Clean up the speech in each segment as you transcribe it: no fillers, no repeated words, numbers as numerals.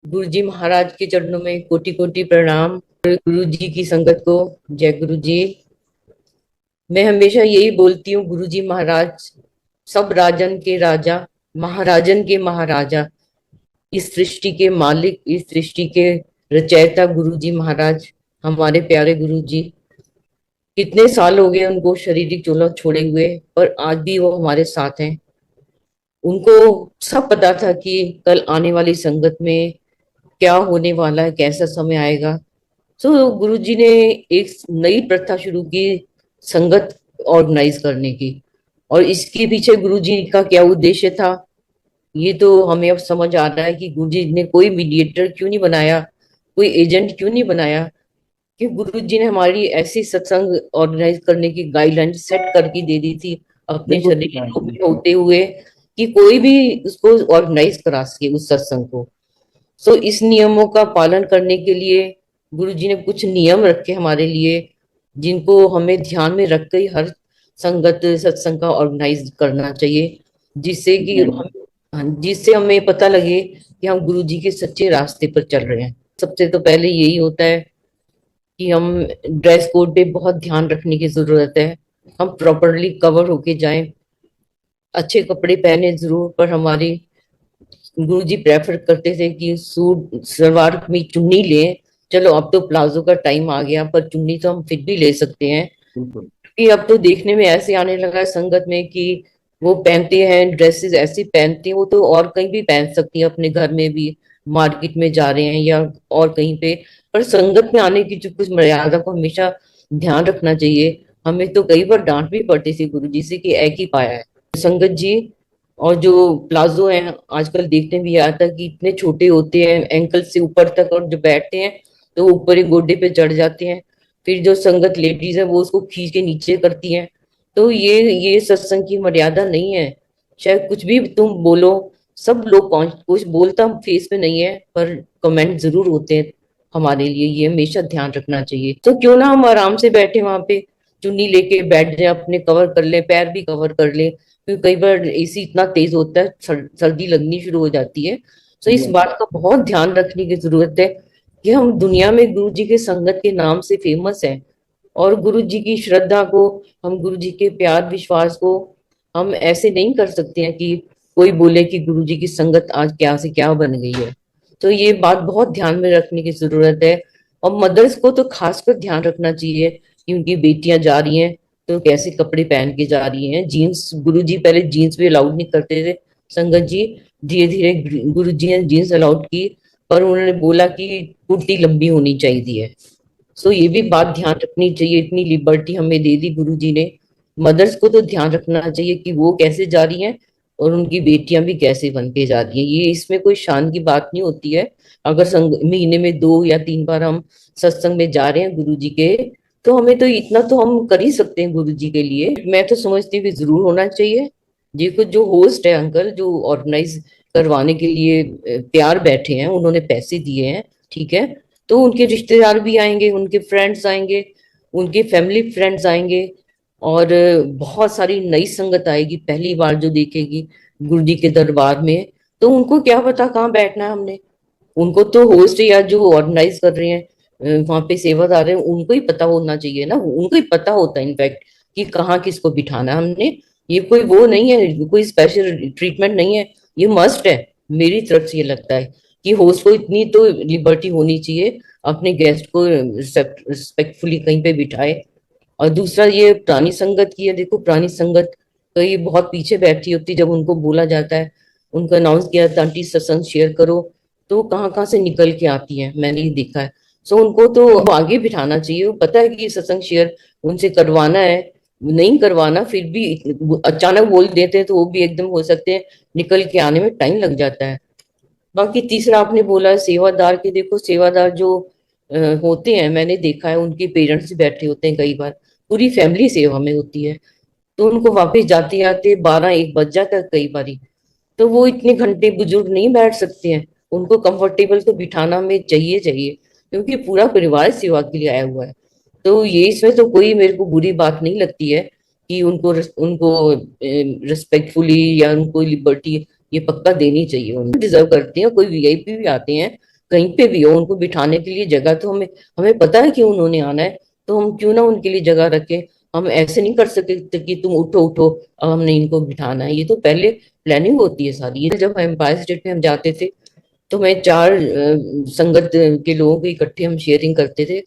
गुरु जी महाराज के चरणों में कोटि कोटि प्रणाम। गुरु जी की संगत को जय गुरु जी। मैं हमेशा यही बोलती हूँ, गुरु जी महाराज सब राजन के राजा, महाराजन के महाराजा, इस सृष्टि के मालिक, इस सृष्टि के रचयिता गुरु जी महाराज, हमारे प्यारे गुरु जी। कितने साल हो गए उनको शारीरिक झोला छोड़े हुए, पर आज भी वो हमारे साथ हैं। उनको सब पता था कि कल आने वाली संगत में क्या होने वाला है, कैसा समय आएगा। तो गुरुजी ने एक नई प्रथा शुरू की, संगत ऑर्गेनाइज करने की। और इसके पीछे गुरुजी का क्या उद्देश्य था, ये तो हमें अब समझ आ रहा है कि गुरुजी ने कोई मीडिएटर क्यों नहीं बनाया, कोई एजेंट क्यों नहीं बनाया। कि गुरुजी ने हमारी ऐसी सत्संग ऑर्गेनाइज करने की गाइडलाइन सेट करके दे दी थी, अपने बिल्कुल ठीक शरीर है रूप जी। में होते हुए, कि कोई भी उसको ऑर्गेनाइज करा सके उस सत्संग को। सो इस नियमों का पालन करने के लिए गुरु जी ने कुछ नियम रखे हमारे लिए, जिनको हमें ध्यान में रख कर ही हर संगत सत्संग का ऑर्गेनाइज करना चाहिए। जिससे ठीक कि है जी। हम, हाँ, जिससे हमें पता लगे कि हम गुरु जी के सच्चे रास्ते पर चल रहे हैं। सबसे तो पहले यही होता है कि हम ड्रेस कोड पे बहुत ध्यान रखने की जरूरत है। हम प्रॉपरली कवर होके जाएं, अच्छे कपड़े पहने जरूर, पर हमारी गुरुजी प्रेफर करते थे कि सूट सलवार में चुन्नी लें। चलो अब तो प्लाजो का टाइम आ गया, पर चुन्नी तो हम फिर भी ले सकते हैं। बिल्कुल। कि अब तो देखने में ऐसे आने लगा है संगत में कि वो पहनते हैं ड्रेसेस, ऐसी पहनती हैं, वो तो और कहीं भी पहन सकती है, अपने घर में भी, मार्केट में जा रहे हैं या और कहीं पे। पर संगत में आने की जो कुछ मर्यादा को हमेशा ध्यान रखना चाहिए। हमें तो कई बार डांट भी पड़ती थी गुरु जी से कि एक ही पाया है संगत जी। और जो प्लाजो है आजकल देखने भी आता है कि इतने छोटे होते हैं, एंकल से ऊपर तक, और जो बैठते हैं तो ऊपर ही गोडे पे चढ़ जाते हैं। फिर जो संगत लेडीज है वो उसको खींच के नीचे करती हैं। तो ये सत्संग की मर्यादा नहीं है। चाहे कुछ भी तुम बोलो, सब लोग पहुंच, कुछ बोलता फेस पे नहीं है, पर कमेंट जरूर होते हैं हमारे लिए। ये हमेशा ध्यान रखना चाहिए। तो क्यों ना हम आराम से बैठे वहां पे, चुन्नी लेके बैठ जाए, अपने कवर कर ले, पैर भी कवर कर ले, क्योंकि कई बार एसी इतना तेज होता है, सर्दी लगनी शुरू हो जाती है। तो इस जी। बात का बहुत ध्यान रखने की जरूरत है कि हम दुनिया में गुरु जी के संगत के नाम से फेमस है। और गुरु जी की श्रद्धा को, हम गुरु जी के प्यार विश्वास को हम ऐसे नहीं कर सकते हैं कि कोई बोले कि गुरु जी की संगत आज क्या से क्या बन गई है। तो ये बात बहुत ध्यान में रखने की जरूरत है। और मदर्स को तो खासकर ध्यान रखना चाहिए कि उनकी बेटियां जा रही हैं तो कैसे कपड़े पहन के जा रही हैं। जीन्स, गुरु जी पहले जीन्स भी अलाउड नहीं करते थे संगत जी, धीरे धीरे गुरु जी ने जीन्स अलाउड की। पर उन्होंने बोला कि कुर्ती लंबी होनी चाहिए। सो ये भी बात ध्यान रखनी चाहिए, इतनी लिबर्टी हमें दे दी गुरु जी ने। मदर्स को तो ध्यान रखना चाहिए कि वो कैसे जा रही हैं और उनकी बेटियां भी कैसे बन के जा रही हैं। ये इसमें कोई शान की बात नहीं होती है। अगर महीने में 2 या 3 बार हम सत्संग में जा रहे हैं गुरु जी के, तो हमें तो इतना तो हम कर ही सकते हैं गुरु जी के लिए। मैं तो समझती हूँ कि जरूर होना चाहिए। जी, कुछ जो होस्ट है अंकल, जो ऑर्गेनाइज करवाने के लिए तैयार बैठे हैं, उन्होंने पैसे दिए हैं, ठीक है। तो उनके रिश्तेदार भी आएंगे, उनके फ्रेंड्स आएंगे, उनके फैमिली फ्रेंड्स आएंगे। और बहुत सारी नई संगत आएगी, पहली बार जो देखेगी गुरु जी के दरबार में। तो उनको क्या पता कहाँ बैठना है हमने। उनको तो होस्ट या जो ऑर्गेनाइज कर रहे हैं, वहां पे सेवादार हैं, उनको ही पता होना चाहिए ना, उनको ही पता होता है इनफैक्ट कि कहाँ किसको बिठाना है हमने। ये कोई वो नहीं है, कोई स्पेशल ट्रीटमेंट नहीं है, ये मस्ट है। मेरी तरफ से ये लगता है कि होस्ट को इतनी तो लिबर्टी होनी चाहिए, अपने गेस्ट को रिस्पेक्टफुली कहीं पे बिठाए। और दूसरा ये पुरानी संगत की है, देखो पुरानी संगत कई बहुत पीछे बैठी होती, जब उनको बोला जाता है, उनको अनाउंस किया जाता है आंटी सत्संग शेयर करो, तो वो कहाँ कहाँ से निकल के आती हैं, मैंने ये देखा है। सो उनको तो आगे बिठाना चाहिए, वो पता है कि सत्संग शेयर उनसे करवाना है, नहीं करवाना, फिर भी अचानक बोल देते हैं तो वो भी एकदम हो सकते हैं, निकल के आने में टाइम लग जाता है। बाकी तीसरा आपने बोला है सेवादार के, देखो सेवादार जो होते हैं, मैंने देखा है उनके पेरेंट्स भी बैठे होते हैं कई बार, पूरी फैमिली सेवा में होती है। तो उनको वापस जाते जाते 12-1 बज जाता है कई बारी। तो वो इतने घंटे बुजुर्ग नहीं बैठ सकते हैं, उनको कंफर्टेबल तो बिठाना में चाहिए चाहिए, क्योंकि पूरा परिवार सेवा के लिए आया हुआ है। तो ये इसमें तो कोई मेरे को बुरी बात नहीं लगती है कि उनको रिस्पेक्टफुली या उनको लिबर्टी ये पक्का देनी चाहिए, उनको डिजर्व करते हैं। कोई वीआईपी भी आते हैं कहीं पे भी हो, उनको बिठाने के लिए जगह तो हमें हमें पता है कि उन्होंने आना है, तो हम क्यों ना उनके लिए जगह रखें। हम ऐसे नहीं कर सकते कि तुम उठो उठो, अब हमने इनको बिठाना है। ये तो पहले प्लानिंग होती है सारी। ये जब एम्पायर स्टेट में हम जाते थे तो मैं चार संगत के लोगों को इकट्ठे हम शेयरिंग करते थे,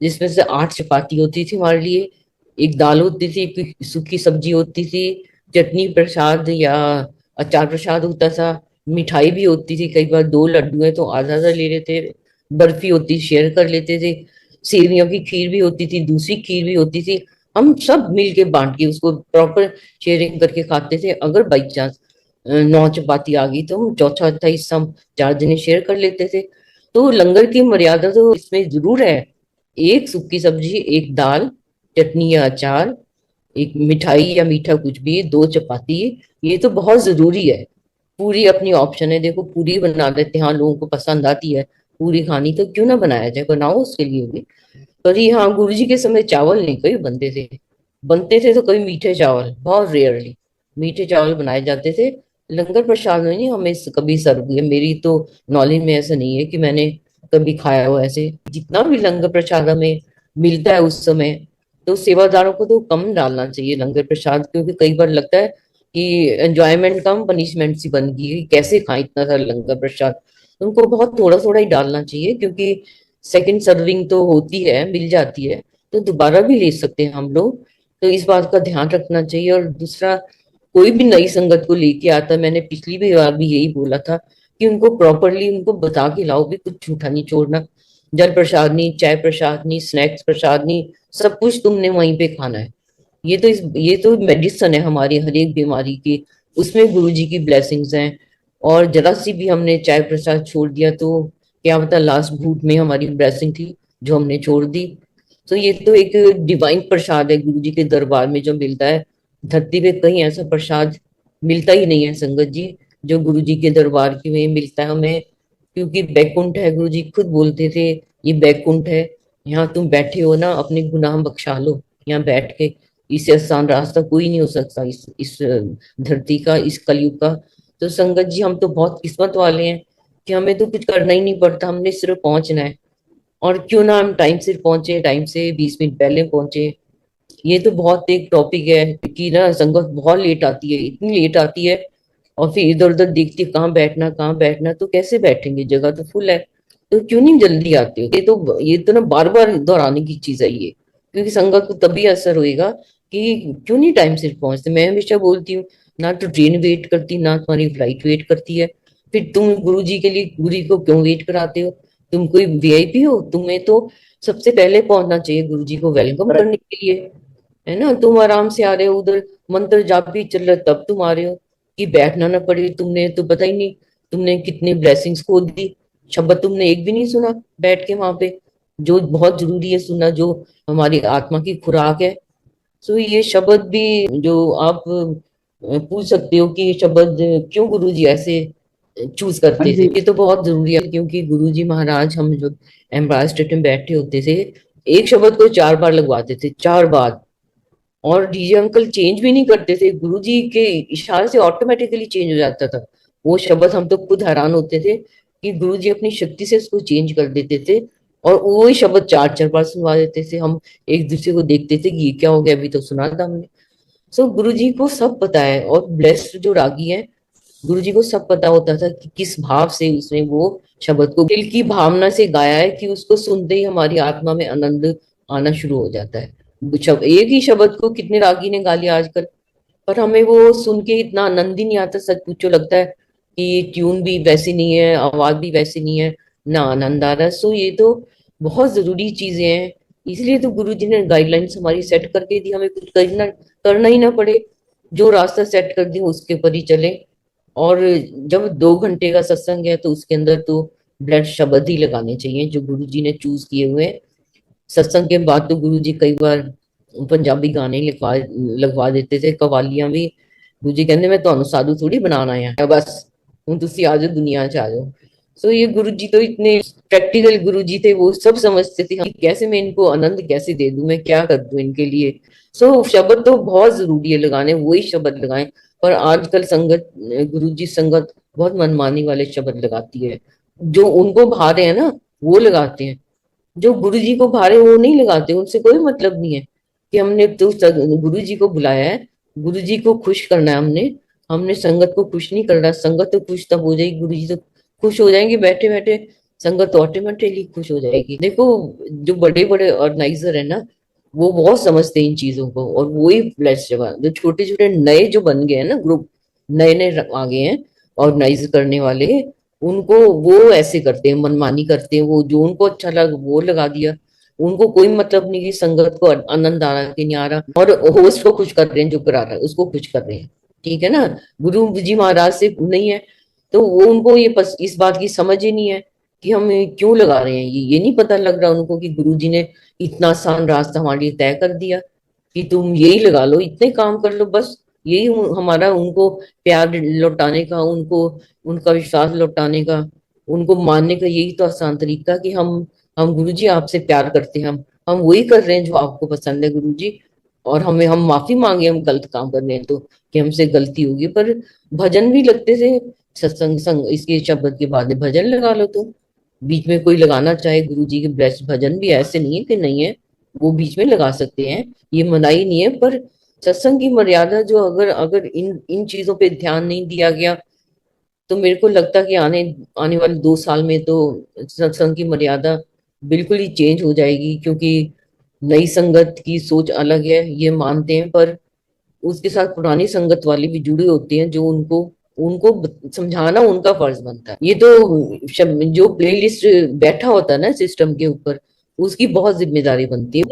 जिसमें से 8 चपाती होती थी हमारे लिए, एक दाल होती थी, एक सूखी सब्जी होती थी, चटनी प्रसाद या अचार प्रसाद होता था, मिठाई भी होती थी। कई बार 2 लड्डू है तो आधा आधा ले लेते, बर्फी होती शेयर कर लेते थे, सेवियों की खीर भी होती थी, दूसरी खीर भी होती थी। हम सब मिल के बांट के उसको प्रॉपर शेयरिंग करके खाते थे। अगर बाई चांस 9 चपाती आ गई तो हम चौथा चौथा हिस्सा हम 4 जने शेयर कर लेते थे। तो लंगर की मर्यादा तो इसमें जरूर है, एक सूखी सब्जी, एक दाल, चटनी या अचार, एक मिठाई या मीठा कुछ भी, 2 चपाती, ये तो बहुत जरूरी है। पूरी अपनी ऑप्शन है, देखो पूरी बना देते हैं, हाँ लोगों को पसंद आती है पूरी खानी, तो क्यों ना बनाया जाए, बनाओ उसके लिए भी। पर ये हाँ, गुरु जी के समय चावल नहीं कभी बनते थे। बनते थे तो कभी मीठे चावल, बहुत रेयरली मीठे चावल बनाए जाते थे। लंगर प्रसाद में नहीं हमें कभी सर्व किया, मेरी तो नॉलेज में ऐसा नहीं है कि मैंने कभी खाया हो ऐसे। जितना भी लंगर प्रसाद हमें मिलता है उस समय, तो सेवादारों को तो कम डालना चाहिए लंगर प्रसाद, क्योंकि कई बार लगता है कि एंजॉयमेंट कम पनिशमेंट सी बन गई है, कैसे खाएं इतना सारा लंगर प्रसाद। उनको बहुत थोड़ा थोड़ा ही डालना चाहिए, क्योंकि सेकंड सर्विंग तो होती है, मिल जाती है, तो दोबारा भी ले सकते हैं हम लोग। तो इस बात का ध्यान रखना चाहिए। और दूसरा, कोई भी नई संगत को लेके आता, मैंने पिछली भी बार भी यही बोला था कि उनको प्रॉपरली उनको बता के लाओ भी, कुछ झूठा नहीं छोड़ना। जल प्रसाद नहीं, चाय प्रसाद नहीं, स्नैक्स प्रसाद नहीं, सब कुछ तुमने वहीं पे खाना है। ये तो मेडिसन है हमारी हर एक बीमारी की, उसमें गुरु जी की ब्लेसिंग्स हैं। और जरा सी भी हमने चाय प्रसाद छोड़ दिया तो क्या पता लास्ट घूंट में हमारी ब्लेसिंग थी जो हमने छोड़ दी। तो ये तो एक डिवाइन प्रसाद है गुरु जी के दरबार में जो मिलता है। धरती पे कहीं ऐसा प्रसाद मिलता ही नहीं है संगत जी, जो गुरु जी के दरबार के में मिलता है हमें। क्योंकि बैकुंठ है, गुरु जी खुद बोलते थे ये बैकुंठ है, यहाँ तुम बैठे हो ना, अपने गुनाह बख्शा लो यहाँ बैठ के। इससे आसान रास्ता कोई नहीं हो सकता इस धरती का, इस कलयुग का। तो संगत जी, हम तो बहुत किस्मत वाले हैं कि हमें तो कुछ करना ही नहीं पड़ता, हमने सिर्फ पहुंचना है। और क्यों ना हम टाइम से पहुंचे, टाइम से 20 मिनट पहले पहुंचे। ये तो बहुत एक टॉपिक है कि ना संगत बहुत लेट आती है, इतनी लेट आती है, और फिर इधर उधर देखती है कहाँ बैठना कहाँ बैठना, तो कैसे बैठेंगे, जगह तो फुल है। तो क्यों नहीं जल्दी आते हो? ये तो ना बार बार दोहराने की चीज है ये, क्योंकि संगत को तभी असर होएगा कि क्यों नहीं टाइम से पहुंचते। मैं हमेशा बोलती हूँ, ना तो ट्रेन वेट करती, ना तुम्हारी फ्लाइट वेट करती है, फिर तुम गुरु जी के लिए गुरु को क्यों वेट कराते हो? तुम कोई वीआईपी हो? तुम्हें तो सबसे पहले पहुंचना चाहिए गुरु जी को वेलकम करने के लिए, है ना? तुम आराम से आ रहे हो, उधर मंत्र जाप भी चल रहा है, तब तुम आ रहे हो कि बैठना ना पड़े। तुमने तो पता ही नहीं तुमने कितने ब्लेसिंग्स खो दी। शब्द तुमने एक भी नहीं सुना बैठ के वहां पे, जो बहुत जरूरी है सुनना, जो हमारी आत्मा की खुराक है। सो ये शब्द भी जो आप पूछ सकते हो कि ये शब्द क्यों गुरु जी ऐसे चूज हाँ करते थे, जी। ये तो बहुत जरूरी है। क्योंकि गुरु जी महाराज, हम जब एम्पायर स्टेट में बैठे होते थे, एक शब्द को 4 बार लगवाते थे, 4 बार। और डीजे अंकल चेंज भी नहीं करते थे, गुरुजी के इशारे से ऑटोमेटिकली चेंज हो जाता था वो शब्द। हम तो खुद हैरान होते थे कि गुरुजी अपनी शक्ति से उसको चेंज कर देते थे, और वही शब्द 4 4 बार सुनवा देते थे। हम एक दूसरे को देखते थे कि ये क्या हो गया, अभी तो सुना था हमने। सो गुरुजी को सब पता है, और ब्लेस्ड जो रागी है, गुरुजी को सब पता होता था कि किस भाव से उसने वो शब्द को दिल की भावना से गाया है, कि उसको सुनते ही हमारी आत्मा में आनंद आना शुरू हो जाता है। एक ही शब्द को कितने रागी ने गा लिया आजकल, पर हमें वो सुन के इतना आनंद ही नहीं आता, सच पूछो लगता है कि ट्यून भी वैसी नहीं है, आवाज भी वैसी नहीं है, ना आनंद आ रहा है। सो ये तो बहुत जरूरी चीजें हैं। इसलिए तो गुरु जी ने गाइडलाइंस हमारी सेट करके दी, हमें कुछ करना ही ना पड़े, जो रास्ता सेट कर दी उसके पर ही चले। और जब 2 घंटे का सत्संग है तो उसके अंदर तो ब्लड शब्द ही लगाने चाहिए जो गुरु जी ने चूज किए हुए हैं। सत्संग के बाद तो गुरु जी कई बार पंजाबी गाने लगवा देते थे, कवालियां भी। गुरु जी कहते मैं ਤੁਹਾਨੂੰ साधु थोड़ी बनाना है, बस ਹੁਣ ਤੁਸੀਂ आ जाओ दुनिया च आ जाओ। सो ये गुरु जी तो इतने प्रैक्टिकल गुरु जी थे, वो सब समझते थे कि कैसे मैं इनको आनंद कैसे दे दूं, मैं क्या कर दूं इनके लिए। सो शब्द तो बहुत जरूरी है लगाने, वही शब्द लगाएं। पर आजकल संगत, गुरु जी संगत बहुत मनमानी वाले शब्द लगाती है, जो उनको भा रहे हैं ना वो लगाते हैं, जो गुरु जी को भा रहे हैं वो नहीं लगाते, उनसे कोई मतलब नहीं है कि हमने तो गुरु जी को बुलाया है, गुरु जी को खुश करना है हमने हमने संगत को खुश नहीं करना। संगत तो खुश तब हो जाएगी, गुरु जी तो खुश हो जाएंगे बैठे बैठे, संगत तो ऑटोमेटिकली खुश हो जाएगी। देखो, जो बड़े बड़े ऑर्गेनाइजर है ना, वो बहुत समझते हैं इन चीजों को, और वही ब्लेस्ड है। जो छोटे छोटे नए जो बन गए हैं ना ग्रुप, नए नए आ गए हैं ऑर्गेनाइज करने वाले, उनको वो ऐसे करते हैं, मनमानी करते हैं, वो जो उनको अच्छा लगा वो लगा दिया। उनको कोई मतलब नहीं कि संगत को आनंद आ रहा है कि नहीं आ रहा, और होस्ट को खुश कर रहे हैं, जो करा रहा है उसको खुश कर रहे हैं। ठीक है ना, गुरु जी महाराज से नहीं है, तो वो उनको ये इस बात की समझ ही नहीं है कि हम क्यों लगा रहे हैं। ये नहीं पता लग रहा उनको कि गुरु जी ने इतना आसान रास्ता हमारे लिए तय कर दिया कि तुम यही लगा लो, इतने काम कर लो बस। यही हमारा उनको प्यार लौटाने का, उनको उनका विश्वास लौटाने का, उनको मानने का यही तो आसान तरीका कि हम गुरु जी आपसे प्यार करते हैं, हम वही कर रहे हैं जो आपको पसंद है गुरु जी। और हम माफी मांगे, हम गलत काम कर रहे हैं तो, कि हमसे गलती होगी। पर भजन भी लगते थे, सत्संग संग इसके शब्द के बाद में भजन लगा लो, तो बीच में कोई लगाना चाहे गुरु जी के ब्लेस्ड भजन भी ऐसे नहीं है कि नहीं है, वो बीच में लगा सकते हैं, ये मनाही नहीं है। पर सत्संग की मर्यादा जो, अगर अगर इन इन चीजों पे ध्यान नहीं दिया गया, तो मेरे को लगता कि आने आने वाले 2 साल में तो सत्संग की मर्यादा बिल्कुल ही चेंज हो जाएगी। क्योंकि नई संगत की सोच अलग है, ये मानते हैं, पर उसके साथ पुरानी संगत वाले भी जुड़े होते हैं, जो उनको उनको समझाना उनका फर्ज बनता है। ये तो जो प्लेलिस्ट बैठा होता है ना सिस्टम के ऊपर, उसकी बहुत जिम्मेदारी बनती है।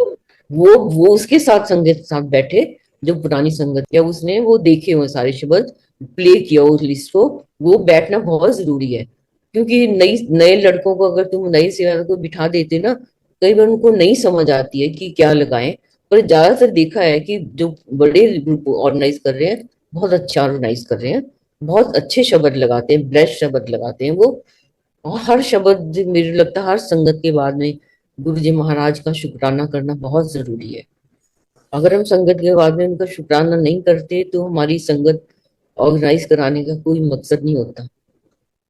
वो उसके साथ संगत के साथ बैठे, जो पुरानी संगत या उसने वो देखे हुए सारे शब्द, प्ले किया उस लिस्ट को, वो बैठना बहुत जरूरी है। क्योंकि नई नए लड़कों को अगर तुम नई सेवा को बिठा देते ना, कई बार उनको नहीं समझ आती है कि क्या लगाएं। पर ज्यादातर देखा है कि जो बड़े ग्रुप ऑर्गेनाइज कर रहे हैं, बहुत अच्छा ऑर्गेनाइज कर रहे हैं, बहुत अच्छे शब्द लगाते हैं, ब्लेस्ड शब्द लगाते हैं वो। और हर शब्द मेरे लगता है हर संगत के बाद में गुरु जी महाराज का शुक्राना करना बहुत जरूरी है। अगर हम संगत के बाद में उनका शुक्राना नहीं करते तो हमारी संगत ऑर्गेनाइज कराने का कोई मकसद नहीं होता।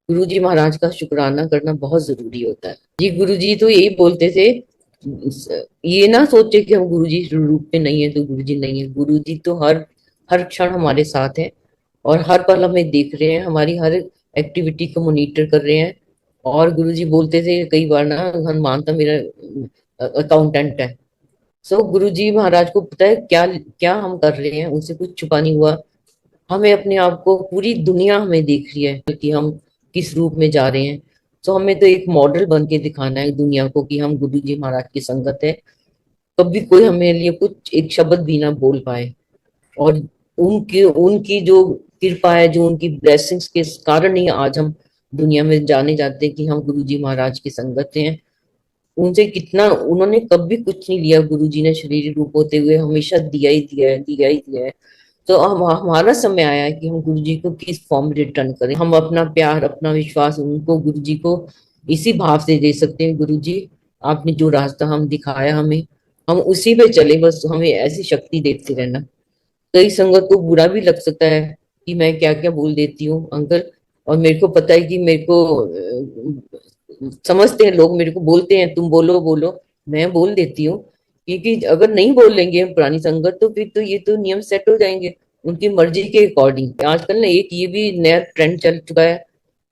गुरु जी महाराज का शुक्राना करना बहुत जरूरी होता है। जी, गुरु जी तो यही बोलते थे, ये ना सोचे कि हम गुरु जी रूप में नहीं है तो गुरु जी नहीं है। गुरु जी तो हर हर क्षण हमारे साथ है, और हर पल हमें देख रहे हैं, हमारी हर एक्टिविटी को मॉनिटर कर रहे हैं। और गुरु जी बोलते थे कई बार ना, हनुमान तो मेरा अकाउंटेंट है। सो गुरु जी महाराज को पता है क्या क्या हम कर रहे हैं, उनसे कुछ छुपा नहीं हुआ। हमें अपने आप को, पूरी दुनिया हमें देख रही है कि हम किस रूप में जा रहे हैं। तो हमें तो एक मॉडल बन के दिखाना है दुनिया को कि हम गुरु जी महाराज की संगत है। कभी कोई हमें लिए कुछ एक शब्द भी ना बोल पाए। और उनकी उनकी जो कृपा है, जो उनकी ब्लेसिंग्स के कारण ही आज हम दुनिया में जाने जाते हैं कि हम गुरु जी महाराज की संगत हैं। उनसे कितना, उन्होंने कभी कुछ नहीं लिया, गुरु जी ने शरीर रूप होते हुए हमेशा दिया ही दिया है, दिया ही दिया है। तो हम हमारा समय आया है कि हम गुरु जी को किस फॉर्म में रिटर्न करें। हम अपना प्यार, अपना विश्वास उनको, गुरु जी को इसी भाव से दे सकते हैं। गुरु जी, आपने जो रास्ता हम दिखाया हमें, हम उसी पे चले, बस हमें ऐसी शक्ति देते रहना। कई संगत को बुरा भी लग सकता है कि मैं क्या क्या बोल देती हूँ अंकल, और मेरे को पता है कि मेरे को समझते हैं लोग, मेरे को बोलते हैं तुम बोलो बोलो, मैं बोल देती हूँ। क्योंकि अगर नहीं बोलेंगे हम पुरानी संगत, तो फिर तो ये तो नियम सेट हो जाएंगे उनकी मर्जी के अकॉर्डिंग। आजकल ना एक ये भी नया ट्रेंड चल चुका है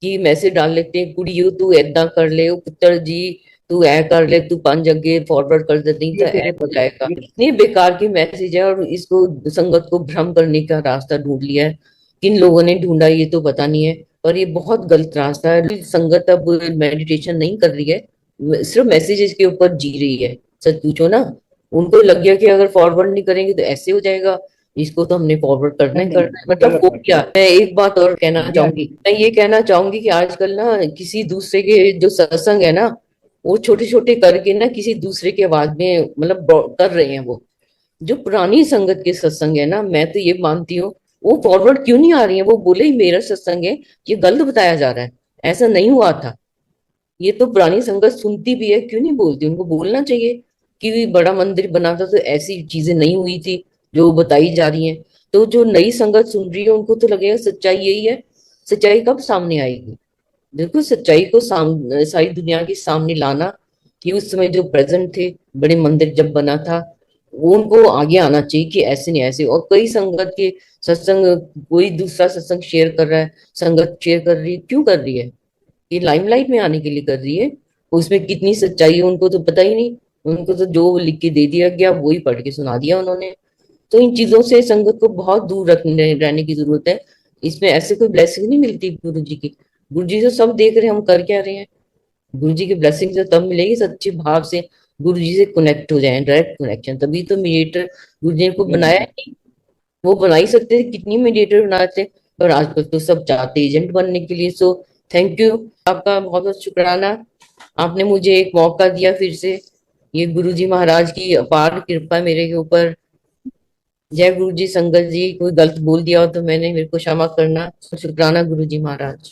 कि मैसेज डाल लेते हैं, कुड़ियो तू ऐदा कर ले, ओ पुत्र जी तू ऐ कर ले, तू 5 जगह फॉरवर्ड कर दे, नहीं तो ऐ हो जाएगा। इतने बेकार के मैसेज है, और इसको संगत को भ्रम करने का रास्ता ढूंढ लिया है। किन लोगों ने ढूंढा ये तो पता नहीं है, पर ये बहुत गलत रास्ता है। संगत अब मेडिटेशन नहीं कर रही है, सिर्फ मैसेजेस के ऊपर जी रही है। सच पूछो ना, उनको लग गया कि अगर फॉरवर्ड नहीं करेंगे तो ऐसे हो जाएगा, इसको तो हमने फॉरवर्ड करना ही करना है। मतलब वो क्या, मैं एक बात और कहना चाहूंगी, मैं ये कहना चाहूंगी कि आजकल ना किसी दूसरे के जो सत्संग है ना, वो छोटे छोटे करके ना किसी दूसरे के आवाज में मतलब कर रहे हैं वो। जो पुरानी संगत के सत्संग है ना, मैं तो ये मानती हूँ, वो फॉरवर्ड क्यों नहीं आ रही है। वो बोले ही मेरा सत्संग है, ये गलत बताया जा रहा है, ऐसा नहीं हुआ था। ये तो पुरानी संगत सुनती भी है, क्यों नहीं बोलती, उनको बोलना चाहिए कि बड़ा मंदिर बना था तो ऐसी चीजें नहीं हुई थी जो बताई जा रही हैं। तो जो नई संगत सुन रही है उनको तो लगेगा सच्चाई यही है। सच्चाई कब सामने आएगी? देखो सच्चाई को सारी दुनिया के सामने लाना, कि उस समय जो प्रेजेंट थे, बड़े मंदिर जब बना था, वो उनको आगे आना चाहिए कि ऐसे नहीं ऐसे। और कई संगत के सत्संग, कोई दूसरा सत्संग शेयर कर रहा है, संगत शेयर कर रही है, क्यों कर रही है? ये लाइमलाइट में आने के लिए कर रही है। उसमें कितनी सच्चाई है उनको तो पता ही नहीं। उनको तो जो लिख के दे दिया गया वही पढ़ के सुना दिया उन्होंने। तो इन चीजों से संगत को बहुत दूर रखने रहने की जरूरत है। इसमें ऐसे कोई ब्लेसिंग नहीं मिलती गुरु जी की। गुरु जी तो सब देख रहे हैं हम कर क्या रहे हैं। गुरु जी की ब्लेसिंग तो तब मिलेगी सच्चे भाव से, गुरु जी से कनेक्ट हो जाए, डायरेक्ट कनेक्शन। तभी तो मीडिएटर गुरु जी को बनाया नहीं। वो बना ही सकते थे, कितनी मीडिएटर बनाते। पर आजकल तो सब चाहते एजेंट बनने के लिए। सो थैंक यू, आपका बहुत बहुत शुक्राना। आपने मुझे एक मौका दिया फिर से। ये गुरु जी महाराज की अपार कृपा है मेरे के ऊपर। जय गुरु जी। संगत जी, कोई गलत बोल दिया हो तो मैंने, मेरे को क्षमा करना। शुक्राना गुरु जी महाराज।